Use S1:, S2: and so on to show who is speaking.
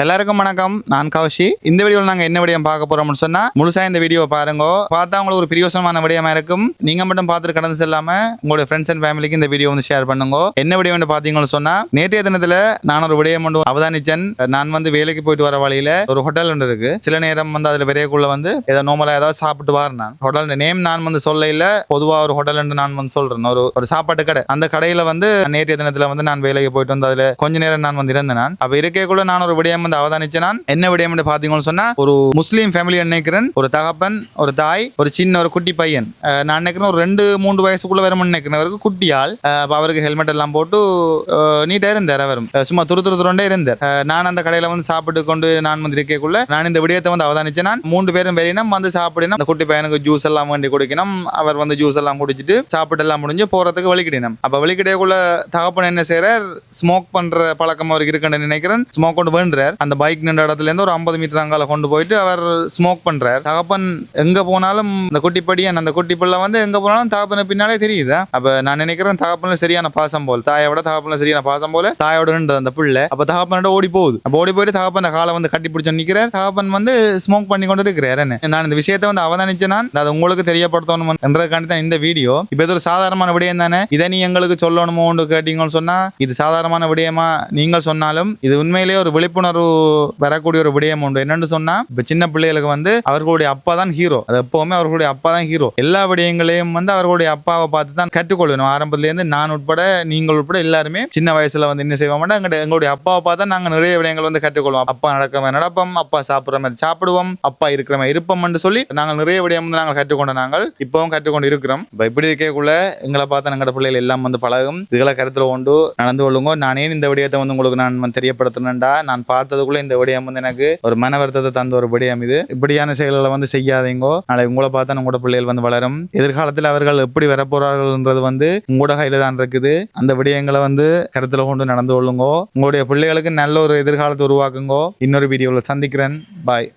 S1: எல்லாருக்கும் வணக்கம். நான் கௌஷி. இந்த வீடியோவில் நாங்கள் என்ன விடயம் பார்க்க போறோம்னு சொன்னா முழுசா இந்த வீடியோ பாருங்க. பார்த்தா உங்களுக்கு ஒரு பிரியோசனமான விடயமா இருக்கும். நீங்க மட்டும் பார்த்துட்டு கடந்து செல்லாம உங்களுடைய ஃப்ரெண்ட்ஸ் அண்ட் ஃபேமிலிக்கு இந்த வீடியோ வந்து ஷேர் பண்ணுங்க. என்ன விடயம் பார்த்தீங்கன்னு சொன்னா, நேற்றைய தினத்துல நான் ஒரு விடயம் ஒன்று அவதானிச்சேன். நான் வந்து வேலைக்கு போயிட்டு வர வழியில ஒரு ஹோட்டல் ஒன்று இருக்கு. சில நேரம் வந்து அதுல விரையக்குள்ள வந்து ஏதோ நார்மலா ஏதாவது சாப்பிட்டு வரேன். நான் ஹோட்டல் நேம் நான் வந்து சொல்ல இல்ல, பொதுவா ஒரு ஹோட்டல் நான் வந்து சொல்றேன். ஒரு சாப்பாட்டு கடை. அந்த கடையில வந்து நேற்றைய தினத்துல வந்து நான் வேலைக்கு போயிட்டு வந்து அதுல கொஞ்ச நேரம் நான் வந்து இருந்தேன். நான் அப்ப இருக்கக்குள்ள நான் ஒரு விடயம் வந்து அவதானிச்சேன். நான் என்ன விடயம் பாத்தீங்கன்னு சொன்னா, ஒரு முஸ்லீம் ஃபேமிலி நினைக்கிறேன். ஒரு தகப்பன், ஒரு தாய், ஒரு சின்ன ஒரு குட்டி பையன். நான் நினைக்கிறேன் ஒரு 2-3 வயசுக்குள்ள வரும்னு நினைக்கிறேன். அவருக்கு குட்டியால் அவருக்கு ஹெல்மெட் எல்லாம் போட்டு நீட்டா இருந்தார். அவரும் சும்மா துருண்டே இருந்தார். நான் அந்த கடையில வந்து சாப்பிட்டு கொண்டு நான் வந்து இருக்கக்குள்ள நான் இந்த விடயத்தை வந்து அவதானிச்சேன். நான் 3 பேரும் வெளியினம் வந்து சாப்பிடணும். அந்த குட்டி பையனுக்கு ஜூஸ் எல்லாம் வேண்டி குடிக்கணும். அவர் வந்து ஜூஸ் எல்லாம் குடிச்சிட்டு சாப்பிட்டு எல்லாம் முடிஞ்சு போறதுக்கு வலிக்கிடணும். அப்ப வலிக்கிடையக்குள்ள தகப்பன் என்ன செய்யறார், ஸ்மோக் பண்ற பழக்கம் அவருக்கு இருக்குன்னு நினைக்கிறேன். ஸ்மோக் கொண்டு வேண்டுறார். அந்த பைக் நின்ற இடத்துல இருந்து ஒரு 50 மீட்டர் அங்கால கொண்டு போயிட்டு அவர் ஸ்மோக் பண்றார். தகப்பன் எங்க போனாலும் அந்த குட்டி படியன், அந்த குட்டி பிள்ளை வந்து எங்க போனாலும் தகப்பன பின்னாலே தெரியுதா. அப்ப நான் நினைக்கிறேன் தகப்பன சரியான பாசம் போல், தாயோட தகப்பன சரியான பாசம் போல தாயோட அந்த பிள்ளை அப்ப தகப்பனோட ஓடி போகுது. அப்ப ஓடி போயிட்டு தகப்பன காலை வந்து கட்டி பிடிச்சு நிற்கிறார். தகப்பன் வந்து ஸ்மோக் பண்ணி கொண்டு இருக்கிறார். நான் இந்த விஷயத்தை வந்து அவதானிச்சேன். நான் அது உங்களுக்கு தெரியப்படுத்தணும் என்றதுக்காண்டி தான் இந்த வீடியோ. இப்ப இது ஒரு சாதாரணமான விடயம் தானே, இதை நீ எங்களுக்கு சொல்லணுமோ கேட்டீங்கன்னு சொன்னா, இது சாதாரணமான விடயமா நீங்கள் சொன்னாலும் இது உண்மையிலேயே ஒரு விழிப்புணர்வு வரக்கூடிய ஒரு விடயம் உண்டு. என்னன்னு சொன்னா, இப்ப சின்ன பிள்ளைகளுக்கு வந்து அவர்களுடைய அப்பா தான் ஹீரோ. அது எப்பவுமே அவர்களுடைய அப்பா தான் ஹீரோ. எல்லா விடயங்களையும் வந்து அவர்களுடைய அப்பாவை பார்த்து தான் கற்றுக்கொள்ளணும். ஆரம்பத்துல இருந்து நான் உட்பட, நீங்கள் உட்பட எல்லாருமே சின்ன வயசுல வந்து என்ன செய்வோம், எங்களுடைய அப்பாவை பார்த்தா நாங்க நிறைய விடயங்கள் வந்து கற்றுக்கொள்வோம். அப்பா நடக்கிற மாதிரி நடப்போம், அப்பா சாப்பிடுற மாதிரி சாப்பிடுவோம், அப்பா இருக்கிற மாதிரி இருப்போம் என்று சொல்லி நாங்கள் நிறைய விடயம் வந்து நாங்கள் கற்றுக்கொண்ட, நாங்கள் இப்பவும் கற்றுக்கொண்டு இருக்கிறோம். இப்படி இருக்கக்குள்ள எங்களை பார்த்தா எங்களோட பிள்ளைகள் எல்லாம் வந்து பழகும். இதுகளை கருத்துல கொண்டு நடந்து கொள்ளுங்க. நானே இந்த விடயத்தை வந்து உங்களுக்கு நான் தெரியப்படுத்தணும்டா, நான் பார்த்ததுக்குள்ள இந்த விடயம் வந்து எனக்கு ஒரு மன வருத்தத்தை தந்த ஒரு விடயம். இது இப்படியான செயல்களை வந்து செய்யாதீங்கோ. நாளை உங்களை பார்த்தா உங்களோட பிள்ளைகள் வந்து வளரும். எதிர்காலத்தில் அவர்கள் எப்படி வரப்போறார்கள் வந்து உங்களோட கையில தான் இருக்குது. அந்த விடயங்களை வந்து கருத்துல கொண்டு நடந்து கொள்ளுங்கோ. உங்களுடைய பிள்ளைகளுக்கு நல்ல ஒரு எதிர்காலத்தை உருவாக்குங்கோ. இன்னொரு வீடியோவில் சந்திக்கிறேன். பாய்.